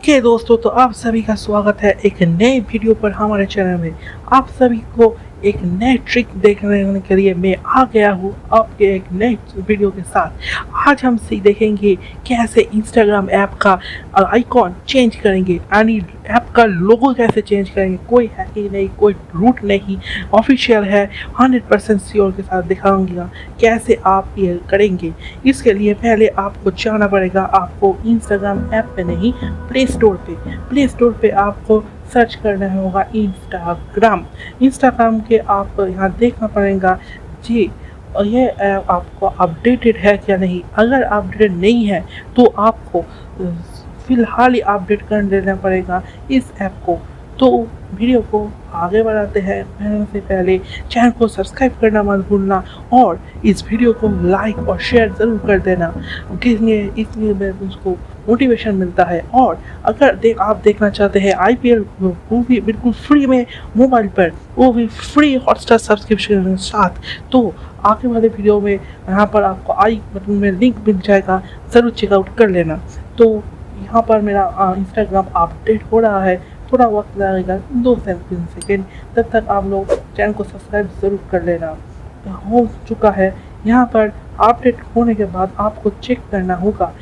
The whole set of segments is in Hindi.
ओके दोस्तों, तो आप सभी का स्वागत है एक नए वीडियो पर हमारे चैनल में। आप सभी को एक नए ट्रिक देखने के लिए मैं आ गया हूँ आपके एक नए वीडियो के साथ। आज हम देखेंगे कैसे इंस्टाग्राम ऐप का आइकॉन चेंज करेंगे, यानी ऐप का लोगो कैसे चेंज करेंगे। कोई हैकिंग नहीं, कोई रूट नहीं, ऑफिशियल है, 100% श्योर के साथ दिखाऊंगा कैसे आप ये करेंगे। इसके लिए पहले आपको जाना पड़ेगा, आपको इंस्टाग्राम ऐप पे नहीं, प्ले स्टोर पे आपको सर्च करना होगा इंस्टाग्राम के आप यहाँ देखना पड़ेगा जी ये ऐप आपको अपडेटेड है क्या नहीं। अगर अपडेटेड नहीं है तो आपको फिलहाल ही अपडेट कर देना पड़ेगा इस ऐप को। तो वीडियो को आगे बढ़ाते हैं, से पहले चैनल को सब्सक्राइब करना मत भूलना और इस वीडियो को लाइक और शेयर ज़रूर कर देना, इसलिए मुझको मोटिवेशन मिलता है। और अगर आप देखना चाहते हैं IPL मूवी बिल्कुल फ्री में मोबाइल पर, वो भी फ्री हॉटस्टार सब्सक्रिप्शन के साथ, तो आगे वाले वीडियो में यहाँ पर आपको आई बटन में लिंक मिल जाएगा, ज़रूर चेकआउट कर लेना। तो यहाँ पर मेरा इंस्टाग्राम अपडेट हो रहा है, थोड़ा वक्त लगेगा, 2-3 सेकेंड, तब तक आप लोग चैनल को सब्सक्राइब ज़रूर कर लेना। हो चुका है। यहाँ पर अपडेट होने के बाद आपको चेक करना होगा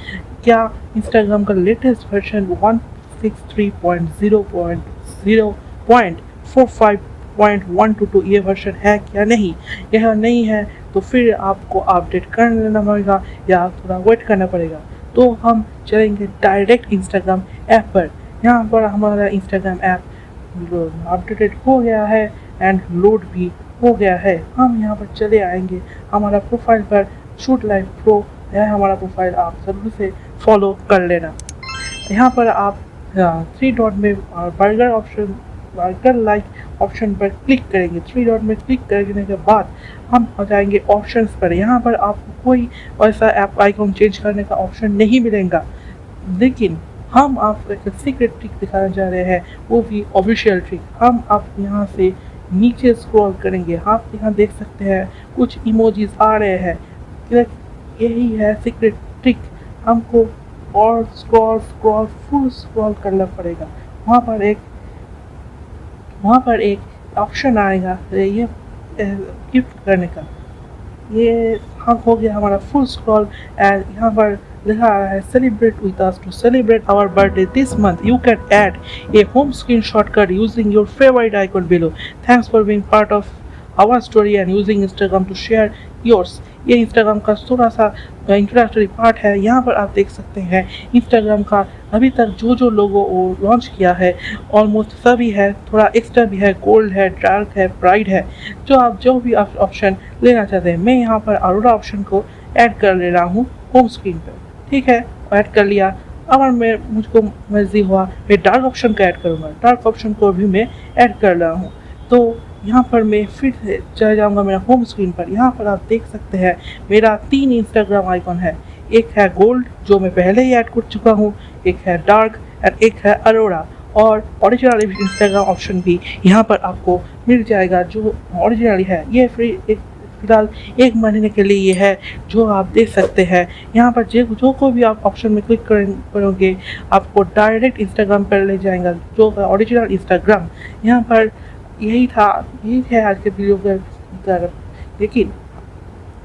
क्या इंस्टाग्राम का लेटेस्ट वर्जन 163.0.0.45.122 ये वर्जन है क्या नहीं। यह नहीं है तो फिर आपको अपडेट कर लेना पड़ेगा या थोड़ा वेट करना पड़ेगा। तो हम चलेंगे डायरेक्ट इंस्टाग्राम ऐप पर। यहाँ पर हमारा इंस्टाग्राम ऐप अपडेटेड हो गया है एंड लोड भी हो गया है। हम यहाँ पर चले आएंगे हमारा प्रोफाइल पर, शूट लाइव प्रो है हमारा प्रोफाइल, आप जरूर से फॉलो कर लेना। यहाँ पर आप 3 डॉट में बर्गर लाइक ऑप्शन पर क्लिक करेंगे। 3 डॉट में क्लिक करने के बाद हम आ जाएंगे ऑप्शंस पर। यहाँ पर आपको कोई ऐसा ऐप आइकॉन चेंज करने का ऑप्शन नहीं मिलेगा, लेकिन हम आपको एक सीक्रेट ट्रिक दिखाने जा रहे हैं, वो भी ऑफिशियल ट्रिक। हम आप यहाँ से नीचे स्क्रॉल करेंगे, आप यहाँ देख सकते हैं कुछ इमोजीज आ रहे हैं, यही है सीक्रेट ट्रिक। हमको और फुल स्क्रॉल करना पड़ेगा। वहाँ पर एक ऑप्शन आएगा ये गिफ्ट करने का। ये हो गया हमारा फुल स्क्रॉल एंड यहाँ पर लिखा है celebrate with us. To celebrate our birthday this month you can add a home screen shortcut using your favourite icon below. Thanks for being part of our story and using Instagram to share yours. ये इंस्टाग्राम का थोड़ा सा इंट्रोडक्टरी पार्ट है। यहाँ पर आप देख सकते हैं इंस्टाग्राम का अभी तक जो लोगो लॉन्च किया है ऑलमोस्ट सभी है, थोड़ा एक्स्ट्रा भी है, गोल्ड है, डार्क है, ब्राइट है, जो भी आप ऑप्शन लेना चाहते हैं। मैं यहाँ पर अरोरा ऑप्शन को ऐड कर ले रहा हूँ होम स्क्रीन पर, ठीक है, ऐड कर लिया। अगर मुझको मर्जी हुआ मैं डार्क ऑप्शन को ऐड करूँगा, डार्क ऑप्शन को भी मैं ऐड कर रहा हूँ। तो यहाँ पर मैं फिर चले जाऊँगा मेरा होम स्क्रीन पर। यहाँ पर आप देख सकते हैं मेरा 3 इंस्टाग्राम आइकॉन है। एक है गोल्ड जो मैं पहले ही ऐड कर चुका हूँ, एक है डार्क एंड एक है अरोरा, और ओरिजिनल इंस्टाग्राम ऑप्शन भी यहाँ पर आपको मिल जाएगा जो ओरिजिनली है। ये फिलहाल 1 महीने के लिए ये है जो आप देख सकते हैं। यहाँ पर जो कोई भी आप ऑप्शन में क्लिक करोगे आपको डायरेक्ट इंस्टाग्राम पर ले जाएगा जो ओरिजिनल इंस्टाग्राम। यहाँ पर यही है आज के वीडियो के तरफ। लेकिन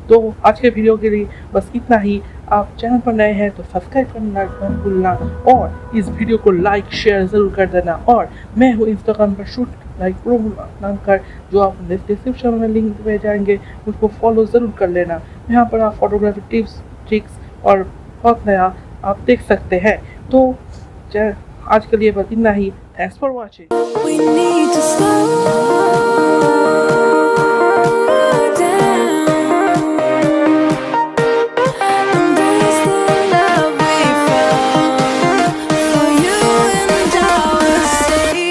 तो आज के वीडियो के लिए बस इतना ही। आप चैनल पर नए हैं तो सब्सक्राइब करना मत भूलना और इस वीडियो को लाइक शेयर ज़रूर कर देना। और मैं हूँ इंस्टाग्राम पर शूट लाइव प्रो नाम कर, जो आप डिस्क्रिप्शन में लिंक में जाएंगे, उसको फॉलो ज़रूर कर लेना। यहाँ पर आप फोटोग्राफी टिप्स ट्रिक्स और बहुत नया आप देख सकते हैं। तो आज के लिए बस इतना ही। Thanks for watching.